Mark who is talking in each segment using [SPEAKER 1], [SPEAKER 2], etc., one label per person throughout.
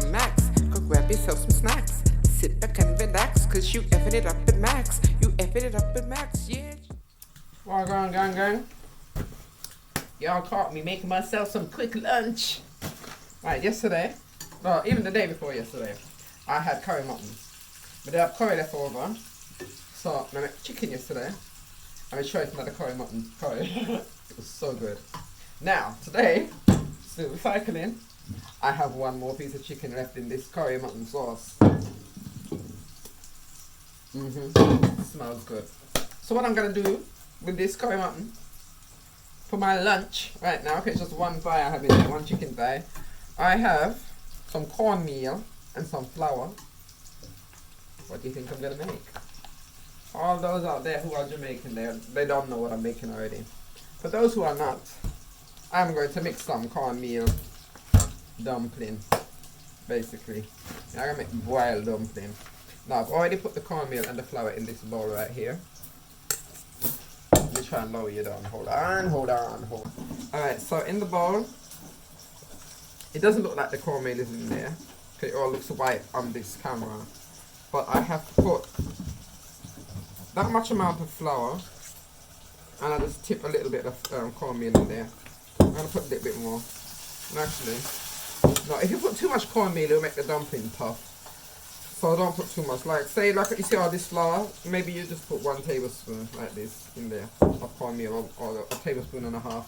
[SPEAKER 1] the max. Go grab yourself some snacks. Sit back and relax, cause you effing it up at max. You effing it up at max, yeah. Well, gang. Y'all caught me making myself some quick lunch. Right, yesterday, well, even the day before yesterday, I had curry mutton. But I have curry left over. So, I made chicken yesterday. I made sure it's not a curry mutton curry. It was so good. Now, today, still recycling, I have one more piece of chicken left in this curry mutton sauce. Smells good. So what I'm going to do with this curry mutton for my lunch right now, okay, it's just one thigh I have in there, one chicken thigh. I have some cornmeal and some flour. What do you think I'm going to make? All those out there who are Jamaican, they don't know what I'm making already. For those who are not, I'm going to mix some cornmeal dumpling, basically. I'm going to make boiled dumpling. Now, I've already put the cornmeal and the flour in this bowl right here. Let me try and lower you down. Hold on. Alright, so in the bowl, it doesn't look like the cornmeal is in there. Okay, it all looks white on this camera. But I have put that much amount of flour, and I just tip a little bit of cornmeal in there. I'm going to put a little bit more. And actually, no, if you put too much cornmeal, it'll make the dumpling tough. So don't put too much. Like, say, like you see all this flour, maybe you just put 1 tablespoon like this in there of cornmeal, or a tablespoon and a half.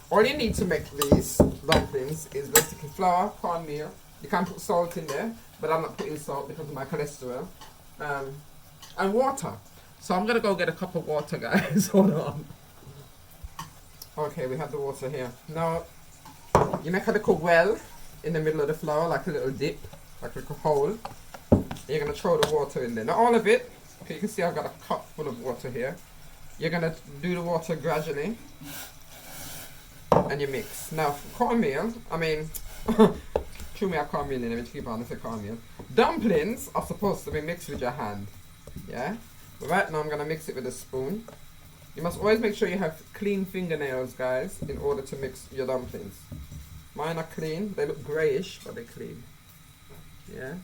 [SPEAKER 1] All you need to make these dumplings is basically flour, cornmeal. You can put salt in there, but I'm not putting salt because of my cholesterol. And water. So I'm gonna go get a cup of water, guys. Hold on. Okay, we have the water here. Now, you make a little well in the middle of the flour, like a little dip, like a little hole. You're going to throw the water in there. Not all of it. Okay, you can see I've got a cup full of water here. You're going to do the water gradually. And you mix. Now, for cornmeal, I mean, chew me a cornmeal in it, keep on to say cornmeal. Dumplings are supposed to be mixed with your hand. Yeah? But right now I'm going to mix it with a spoon. You must always make sure you have clean fingernails, guys, in order to mix your dumplings. Mine are clean. They look greyish, but they're clean. Yeah?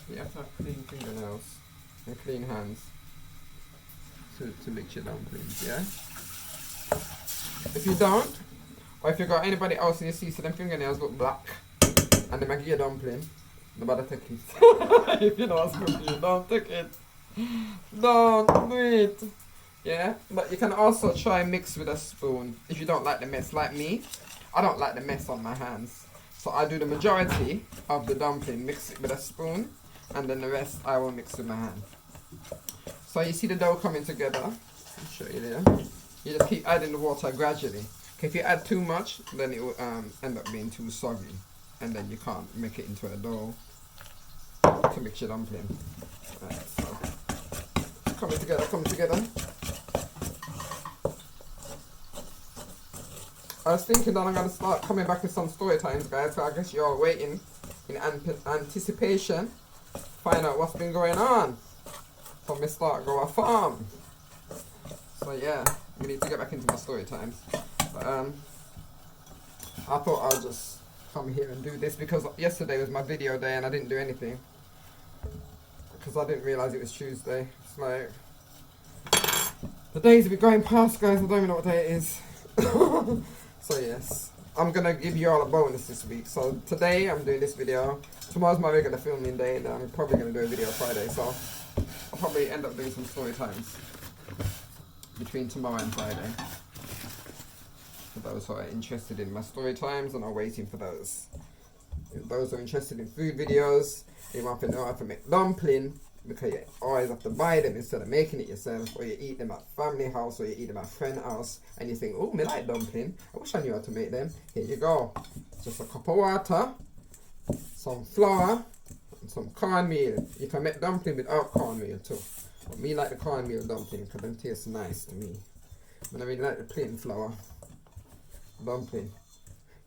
[SPEAKER 1] You have to have clean fingernails and clean hands to mix your dumplings, yeah? If you don't, or if you got anybody else and you see so them fingernails look black and they make your dumpling, nobody take it. If you know what's good for you, don't take it. Don't do it. Yeah? But you can also try mix with a spoon if you don't like the mess. Like me, I don't like the mess on my hands. So I do the majority of the dumpling, mix it with a spoon, and then the rest I will mix with my hand. So you see the dough coming together. I'll show you there. You just keep adding the water gradually. Okay, if you add too much, then it will end up being too soggy, and then you can't make it into a dough to mix your dumpling. Right, so coming together. I was thinking that I'm going to start coming back with some story times, guys, so I guess you're all waiting in anticipation to find out what's been going on from me start go a farm. So yeah, we need to get back into my story times. But I thought I'll just come here and do this because yesterday was my video day and I didn't do anything. Because I didn't realise it was Tuesday. It's like, the days have been going past, guys, I don't even know what day it is. So yes, I'm going to give you all a bonus this week. So today I'm doing this video. Tomorrow's my regular filming day and I'm probably going to do a video Friday. So I'll probably end up doing some story times between tomorrow and Friday. For those who are interested in my story times and are waiting for those. If those who are interested in food videos, you want to know how to make dumpling, because you always have to buy them instead of making it yourself, or you eat them at family house, or you eat them at friend house, and you think, oh, me like dumpling, I wish I knew how to make them. Here you go. Just a cup of water, some flour, and some cornmeal. You can make dumpling without cornmeal too. But me like the cornmeal dumpling, because them taste nice to me. But I really like the plain flour dumpling.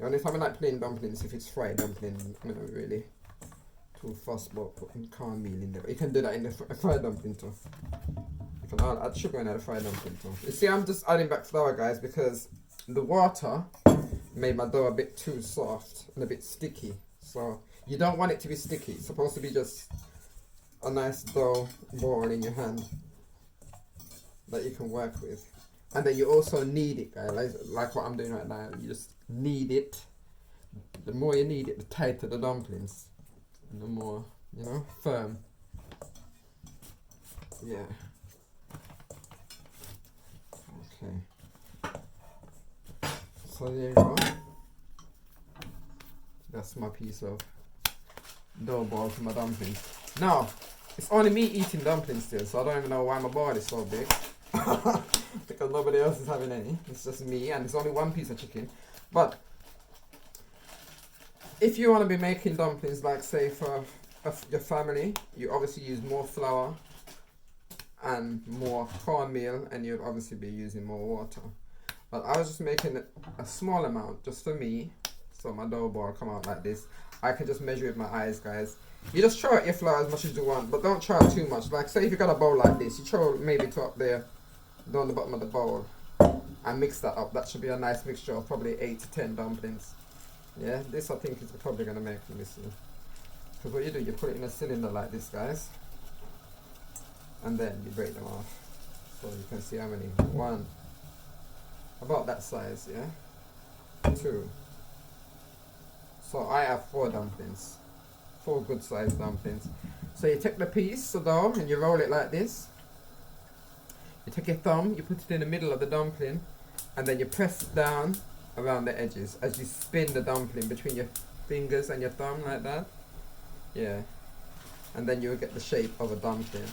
[SPEAKER 1] The only time I like plain dumplings if it's fried dumpling. I'm not really too fussed about putting cornmeal in there. But you can do that in the fried dumpling too. You can add sugar in the fried dumpling too. You see, I'm just adding back flour, guys, because the water made my dough a bit too soft and a bit sticky. So you don't want it to be sticky. It's supposed to be just a nice dough ball in your hand that you can work with. And then you also knead it, guys, like what I'm doing right now. You just knead it. The more you knead it, the tighter the dumplings. And the more, you know, firm. Yeah. Okay. So there you go. That's my piece of dough ball for my dumplings. Now, it's only me eating dumplings still, so I don't even know why my board is so big. Because nobody else is having any. It's just me, and it's only one piece of chicken. But if you want to be making dumplings, like say for your family, you obviously use more flour and more cornmeal, and you'd obviously be using more water. But I was just making a small amount just for me, so my dough ball come out like this. I can just measure it with my eyes, guys. You just throw out your flour as much as you want, but don't throw out too much. Like say if you got a bowl like this, you throw maybe to up there, down the bottom of the bowl, and mix that up. That should be a nice mixture of probably 8 to 10 dumplings. Yeah, this I think is probably gonna make, let me see. Because what you do, you put it in a cylinder like this, guys, and then you break them off. So you can see how many. 1, about that size, yeah. 2. So I have 4 dumplings, 4 good sized dumplings. So you take the piece of dough and you roll it like this. You take your thumb, you put it in the middle of the dumpling, and then you press it down around the edges as you spin the dumpling between your fingers and your thumb like that. Yeah. And then you'll get the shape of a dumpling.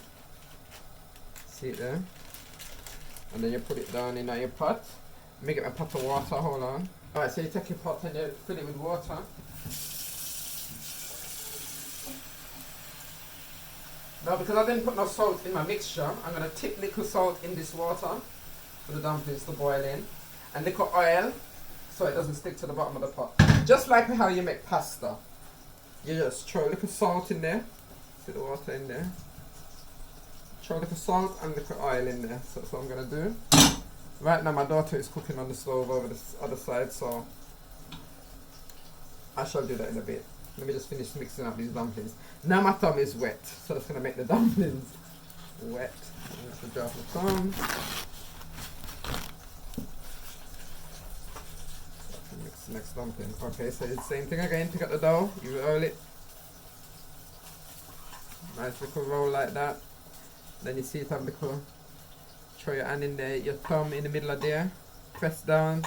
[SPEAKER 1] See it there? And then you put it down in your pot. Make it a pot of water, hold on. Alright, so you take your pot and you fill it with water. Now because I didn't put no salt in my mixture, I'm going to tip little salt in this water for the dumplings to boil in. And little oil so it doesn't stick to the bottom of the pot. Just like how you make pasta. You just throw a little salt in there. See the water in there. Throw a little salt and little oil in there. So that's what I'm going to do. Right now my daughter is cooking on the stove over the other side, so I shall do that in a bit. Let me just finish mixing up these dumplings. Now my thumb is wet, so that's going to make the dumplings wet. Let's drop the thumb. Mix the next dumpling. Okay, so it's the same thing again. Pick up the dough, you roll it. Nice little roll like that. Then you see it have little. Throw your hand in there, your thumb in the middle of there, press down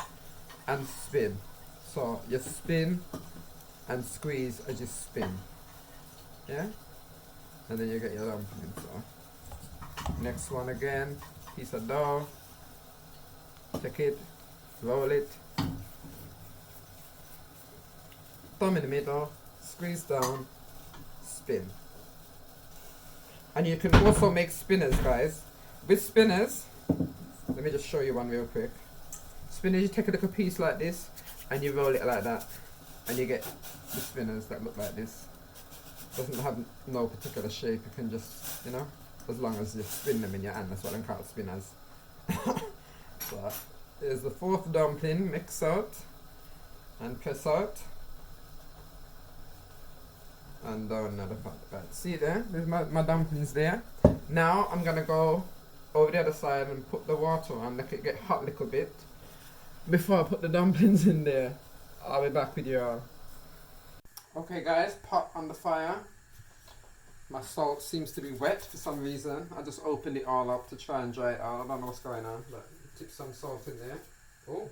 [SPEAKER 1] and spin. So you spin and squeeze as you spin. Yeah? And then you get your dumpling. So next one again, piece of dough. Take it, roll it. Thumb in the middle, squeeze down, spin. And you can also make spinners, guys. With spinners, let me just show you one real quick. Spinners, you take a little piece like this and you roll it like that, and you get the spinners that look like this. Doesn't have no particular shape, you can just, you know, as long as you spin them in your hand, that's what I'm called, spinners. So, here's the 4th dumpling, mix out and press out. And down another part. Right, see there? There's my dumplings there. Now I'm gonna go over the other side and put the water on, let it get hot a little bit before I put the dumplings in there. I'll be back with you all. Okay guys, pot on the fire. My salt seems to be wet for some reason. I just opened it all up to try and dry it out. I don't know what's going on, but tip some salt in there. Oh.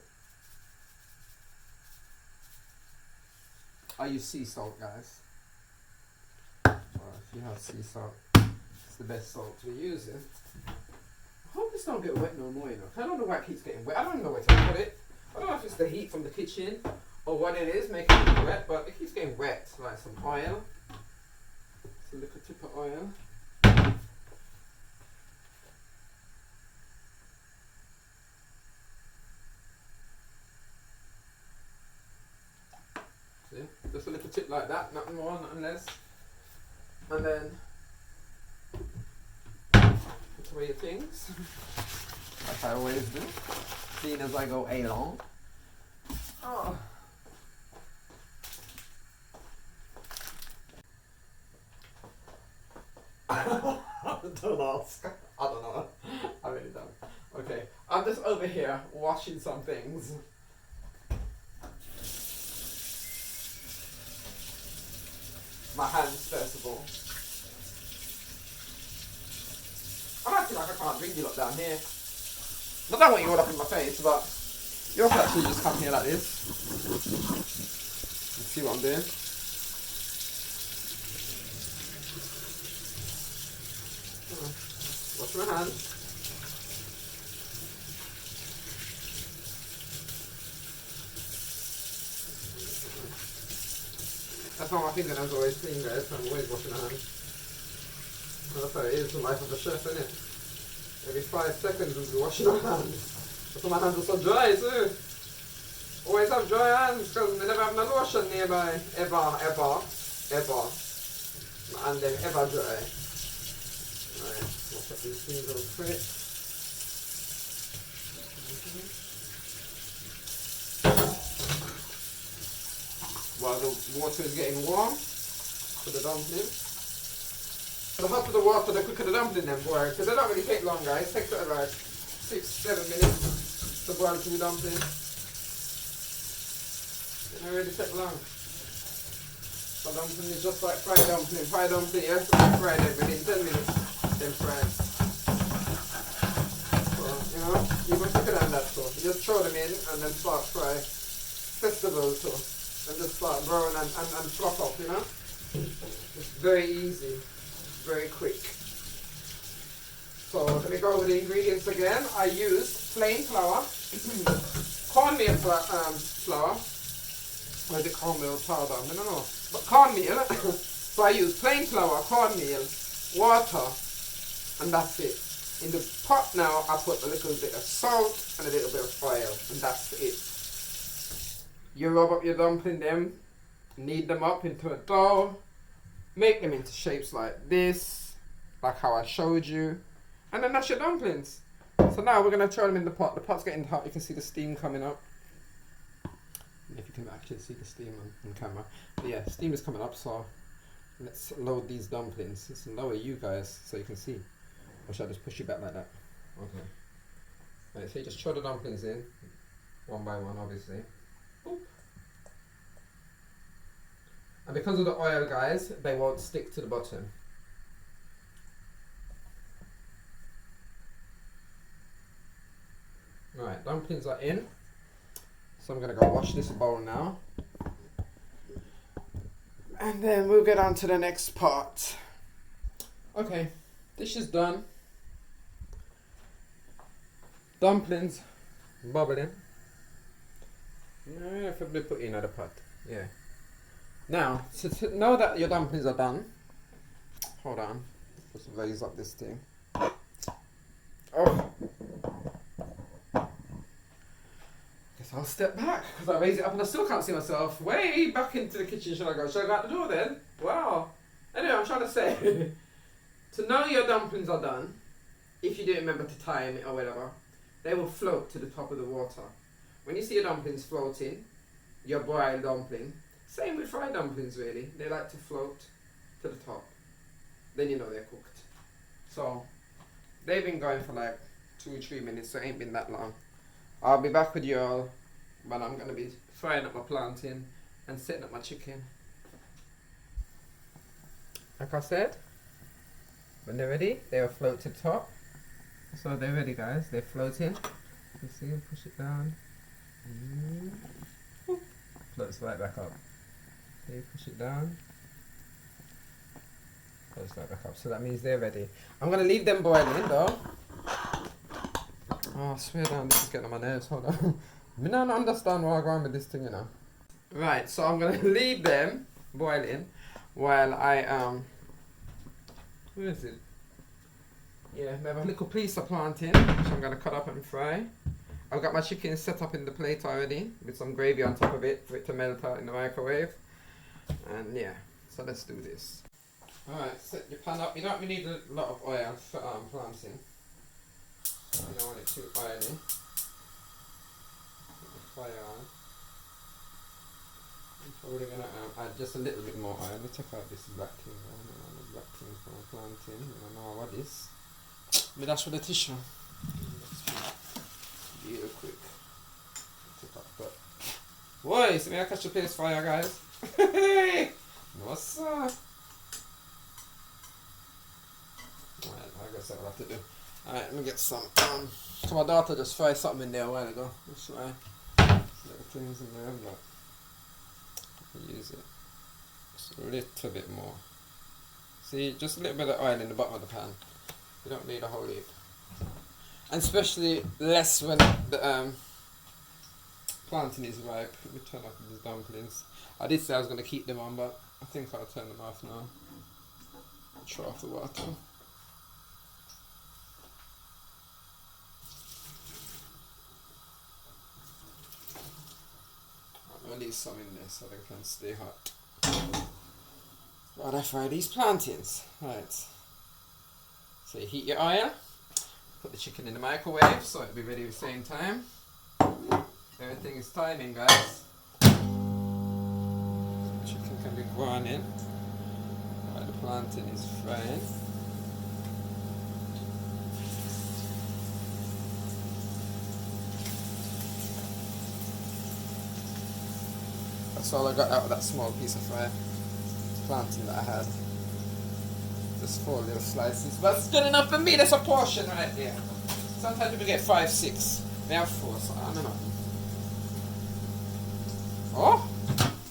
[SPEAKER 1] I use sea salt, guys. Or if you have sea salt, it's the best salt to be using. I hope this don't get wet no more, you know. I don't know why it keeps getting wet. I don't even know where to put it. I don't know if it's the heat from the kitchen or what it is making it wet, but it keeps getting wet. Like some oil. It's a little tip of oil. See? Just a little tip like that, nothing more, nothing less. And then put away your things. Like I always do. Seeing as I go along. Oh. Don't ask. I don't know. I really don't. Okay, I'm just over here washing some things. My hands first of all. I'm acting like I can't bring you up down here. Not that I want you all up in my face, but you also actually just come here like this. And see what I'm doing. Wash my hands. That's why my fingernails are always clean, guys. So I'm always washing my hands. Well, that's how it is, the life of a chef, isn't it? Every 5 seconds we'll be washing our hands. That's why my hands are so dry too. Always have dry hands because they never have no lotion nearby. Ever. And then ever dry. Right, wash up these things real quick. While the water is getting warm for the dumpling. The hotter the water, the quicker the dumpling then boil. Because they don't really take long, guys. It takes like 6-7 minutes to boil 2 dumplings. They don't really take long. So dumpling is just like fried dumpling. Fried dumpling, you have to fry them within 10 minutes. Then fried. So, you know, even quicker than that. So you just throw them in and then start fry. Festival too. And just start brown and fluff up, you know. It's very easy. Very quick. So let me go over the ingredients again. I used plain flour, cornmeal flour, or is it cornmeal powder? I don't know. But cornmeal. So I used plain flour, cornmeal, water, and that's it. In the pot now, I put a little bit of salt and a little bit of oil, and that's it. You rub up your dumpling them, knead them up into a dough. Make them into shapes like this, like how I showed you, and then that's your dumplings. So now we're going to throw them in the pot. The pot's getting hot, you can see the steam coming up. If you can actually see the steam on camera. But yeah, steam is coming up, so let's load these dumplings. Let's lower you guys so you can see. Or should I just push you back like that? Okay. Right, so you just throw the dumplings in, one by one obviously. Boop. And because of the oil, guys, they won't stick to the bottom. Right, dumplings are in. So I'm going to go wash this bowl now. And then we'll get on to the next part. Okay, dish is done. Dumplings bubbling. No, if I put in another pot. Yeah. Now, to know that your dumplings are done, hold on, just raise up this thing. Oh, guess I'll step back because I raise it up and I still can't see myself. Way back into the kitchen, should I go? Should I go out the door then? Wow. Anyway, I'm trying to say, to know your dumplings are done, if you didn't remember to time it or whatever, they will float to the top of the water. When you see your dumplings floating, your boiled dumpling, same with fried dumplings really, they like to float to the top. Then you know they're cooked. So, they've been going for like 2-3 minutes, so it ain't been that long. I'll be back with you all when I'm going to be frying up my plantain and setting up my chicken. Like I said, when they're ready, they'll float to the top. So they're ready, guys, they're floating. You see, push it down. Floats right back up. Okay, push it down. Floats right back up. So that means they're ready. I'm going to leave them boiling though. Oh, I swear down, this is getting on my nerves. Hold on. I don't understand where I'm going with this thing, you know. Right, so I'm going to leave them boiling while I, where is it? Yeah, we have a little piece of plantain, which I'm going to cut up and fry. I've got my chicken set up in the plate already with some gravy on top of it for it to melt out in the microwave. And yeah, so let's do this. Alright, set your pan up. You don't really need a lot of oil for plantain. You don't want it too oily. Put the fire on. I'm probably going to add just a little bit more oil. Let me take out this black thing. black thing for my planting. I don't know what this. Me dash with the tissue. Real quick. Take off that. Boy, see me I catch the place fire, guys. No sir. Alright, I guess that's what I have to do. Alright, let me get some. So my daughter just fried something in there a while ago. That's why. Little things in there, but I can use it. Just a little bit more. See, just a little bit of oil in the bottom of the pan. You don't need a whole heap. And especially less when the planting is ripe. Let me turn off these dumplings. I did say I was going to keep them on, but I think I'll turn them off now. Throw off the water. I'll leave some in there so they can stay hot. While I fry these plantains. Right. So you heat your oil. Put the chicken in the microwave so it'll be ready at the same time. Everything is timing, guys. The chicken can be browning while the plantain is frying. That's all I got out of that small piece of plantain that I had. Just 4 little slices, but it's good enough for me. That's a portion right there. Sometimes people get 5, 6. They have 4, so I don't know. Oh,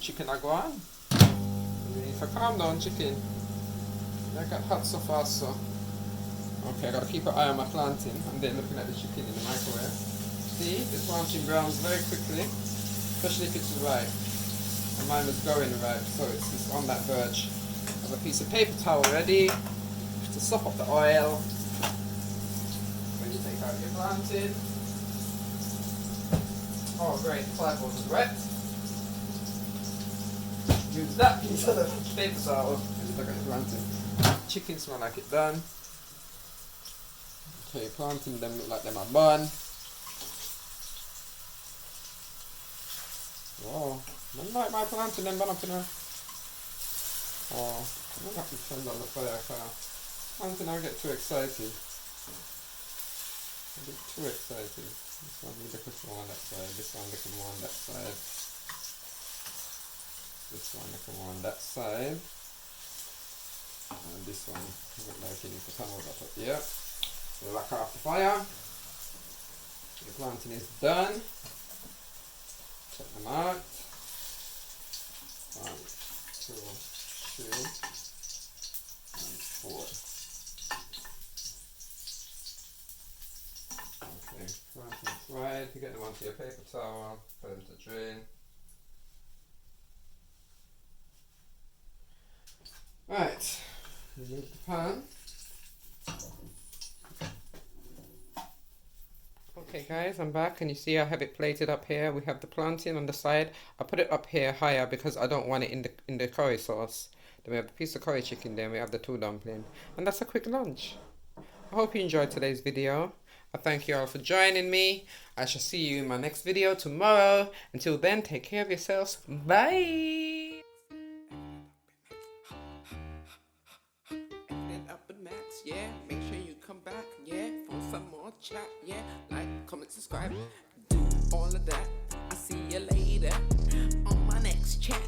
[SPEAKER 1] chicken are gone. You need to calm down, chicken. I got hot so fast, so. Okay, I gotta keep an eye on my planting. I'm then looking at the chicken in the microwave. See, the plantain browns very quickly, especially if it's ripe. And mine was going ripe, so it's on that verge. A piece of paper towel ready to sop up the oil. When you take out your plantain. Oh great, the plywood was wet. Use that piece of the paper towel and look at the plantain. Chicken smell like it's done. Okay, plantain them look like them are bun. Wow, I don't like my plantain them bun up in there. Oh, I'm going to have to turn on the fire car. Plantain, I get too excited. I get too excited. This one we look more on that side, this one look more on that side. This one look more on that side. And this one look like you need to come over top here. We'll lock off the fire. The plantain is done. Check them out. 1, 2, 3 and 4. Okay, plantain fried. You get them onto your paper towel, put them to drain. Right, remove the pan. Okay guys, I'm back and you see I have it plated up here. We have the plantain on the side. I put it up here higher because I don't want it in the curry sauce. Then we have the piece of curry chicken there, we have the 2 dumplings. And that's a quick lunch. I hope you enjoyed today's video. I thank you all for joining me. I shall see you in my next video tomorrow. Until then, take care of yourselves. Bye! Yeah, make sure you come back, yeah, for some more chat, yeah, like, comment, subscribe, do all of that. I see you later on my next chat.